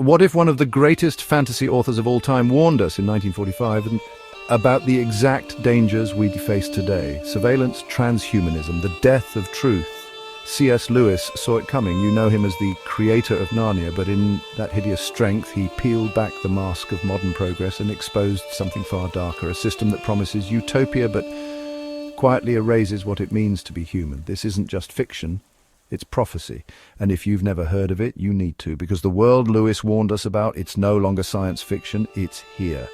What if one of the greatest fantasy authors of all time warned us in 1945 about the exact dangers we face today? Surveillance, transhumanism, the death of truth. C.S. Lewis saw it coming. You know him as the creator of Narnia, but in that hideous strength, he peeled back the mask of modern progress and exposed something far darker, a system that promises utopia but quietly erases what it means to be human. This isn't just fiction, it's prophecy. And if you've never heard of it, you need to, because the world Lewis warned us about, it's no longer science fiction, it's here.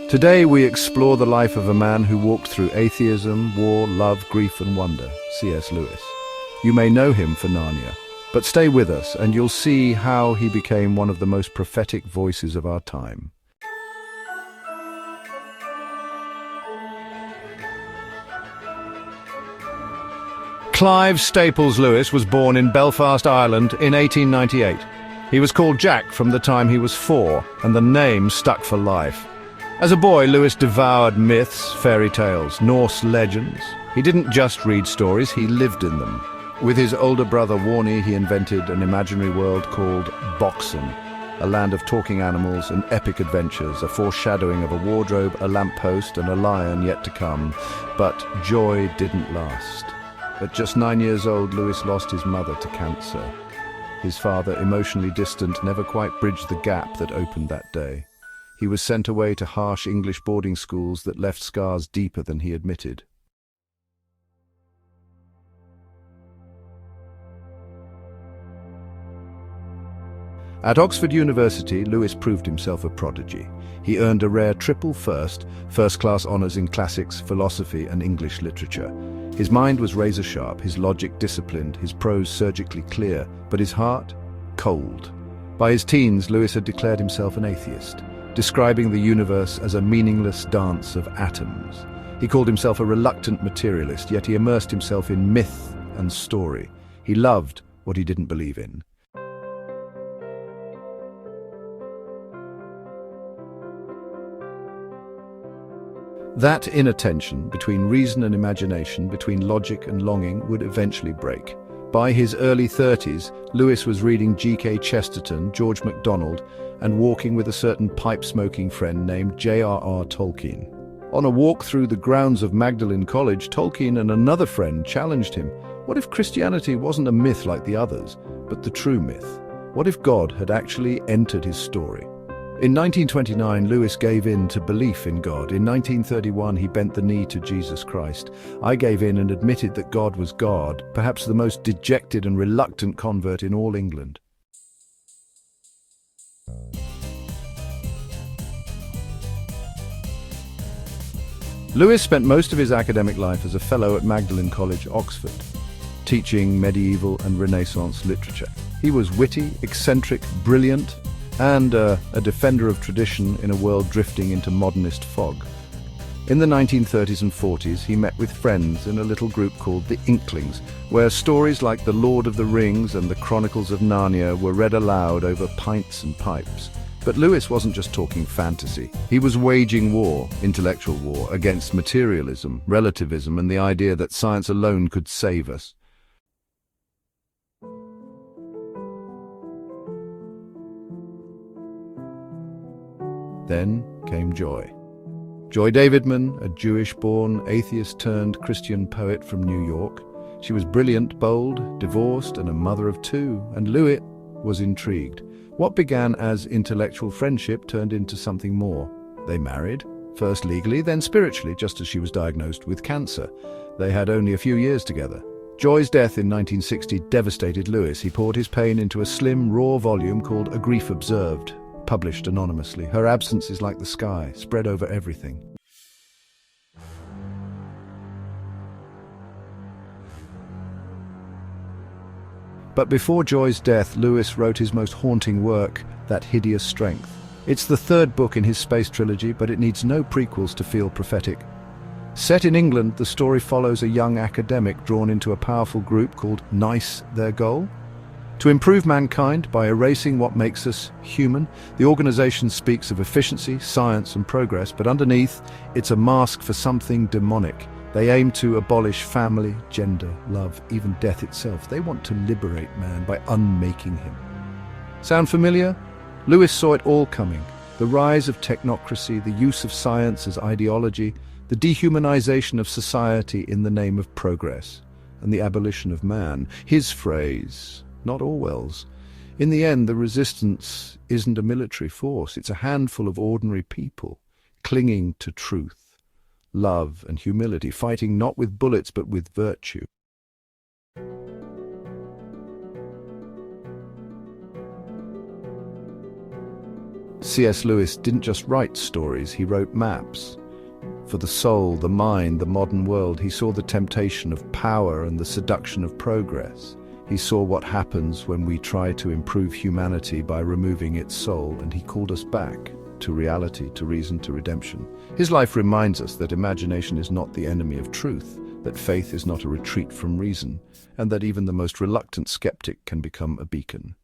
Today we explore the life of a man who walked through atheism, war, love, grief and wonder, C.S. Lewis. You may know him for Narnia, but stay with us and you'll see how he became one of the most prophetic voices of our time. Clive Staples Lewis was born in Belfast, Ireland in 1898. He was called Jack from the time he was 4, and the name stuck for life. As a boy, Lewis devoured myths, fairy tales, Norse legends. He didn't just read stories, he lived in them. With his older brother Warnie, he invented an imaginary world called Boxen, a land of talking animals and epic adventures, a foreshadowing of a wardrobe, a lamppost and a lion yet to come. But joy didn't last. At just 9 years old, Lewis lost his mother to cancer. His father, emotionally distant, never quite bridged the gap that opened that day. He was sent away to harsh English boarding schools that left scars deeper than he admitted. At Oxford University, Lewis proved himself a prodigy. He earned a rare triple first-class honours in classics, philosophy and English literature. His mind was razor-sharp, his logic disciplined, his prose surgically clear, but his heart cold. By his teens, Lewis had declared himself an atheist, describing the universe as a meaningless dance of atoms. He called himself a reluctant materialist, yet he immersed himself in myth and story. He loved what he didn't believe in. That inner tension between reason and imagination, between logic and longing, would eventually break. By his early 30s, Lewis was reading G.K. Chesterton, George MacDonald, and walking with a certain pipe-smoking friend named J.R.R. Tolkien. On a walk through the grounds of Magdalen College, Tolkien and another friend challenged him. What if Christianity wasn't a myth like the others, but the true myth? What if God had actually entered his story? In 1929, Lewis gave in to belief in God. In 1931, he bent the knee to Jesus Christ. I gave in and admitted that God was God, perhaps the most dejected and reluctant convert in all England. Lewis spent most of his academic life as a fellow at Magdalen College, Oxford, teaching medieval and Renaissance literature. He was witty, eccentric, brilliant, and a defender of tradition in a world drifting into modernist fog. In the 1930s and 40s, he met with friends in a little group called the Inklings, where stories like The Lord of the Rings and The Chronicles of Narnia were read aloud over pints and pipes. But Lewis wasn't just talking fantasy. He was waging war, intellectual war, against materialism, relativism, and the idea that science alone could save us. Then came Joy. Joy Davidman, a Jewish-born, atheist-turned-Christian poet from New York. She was brilliant, bold, divorced, and a mother of 2, and Lewis was intrigued. What began as intellectual friendship turned into something more. They married, first legally, then spiritually, just as she was diagnosed with cancer. They had only a few years together. Joy's death in 1960 devastated Lewis. He poured his pain into a slim, raw volume called A Grief Observed, published anonymously. Her absence is like the sky, spread over everything. But before Joy's death, Lewis wrote his most haunting work, That Hideous Strength. It's the 3rd book in his Space Trilogy, but it needs no prequels to feel prophetic. Set in England, the story follows a young academic drawn into a powerful group called NICE, their goal? To improve mankind by erasing what makes us human. The organization speaks of efficiency, science and progress, but underneath, it's a mask for something demonic. They aim to abolish family, gender, love, even death itself. They want to liberate man by unmaking him. Sound familiar? Lewis saw it all coming. The rise of technocracy, the use of science as ideology, the dehumanization of society in the name of progress, and the abolition of man. His phrase, not Orwell's. In the end, the resistance isn't a military force. It's a handful of ordinary people clinging to truth, love, and humility, fighting not with bullets but with virtue. C.S. Lewis didn't just write stories, he wrote maps. For the soul, the mind, the modern world, he saw the temptation of power and the seduction of progress. He saw what happens when we try to improve humanity by removing its soul, and he called us back to reality, to reason, to redemption. His life reminds us that imagination is not the enemy of truth, that faith is not a retreat from reason, and that even the most reluctant skeptic can become a beacon.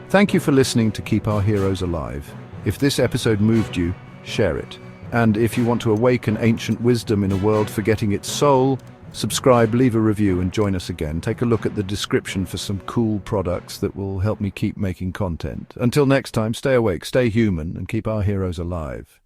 Thank you for listening to Keep Our Heroes Alive. If this episode moved you, share it. And if you want to awaken ancient wisdom in a world forgetting its soul, subscribe, leave a review, and join us again. Take a look at the description for some cool products that will help me keep making content. Until next time, stay awake, stay human, and keep our heroes alive.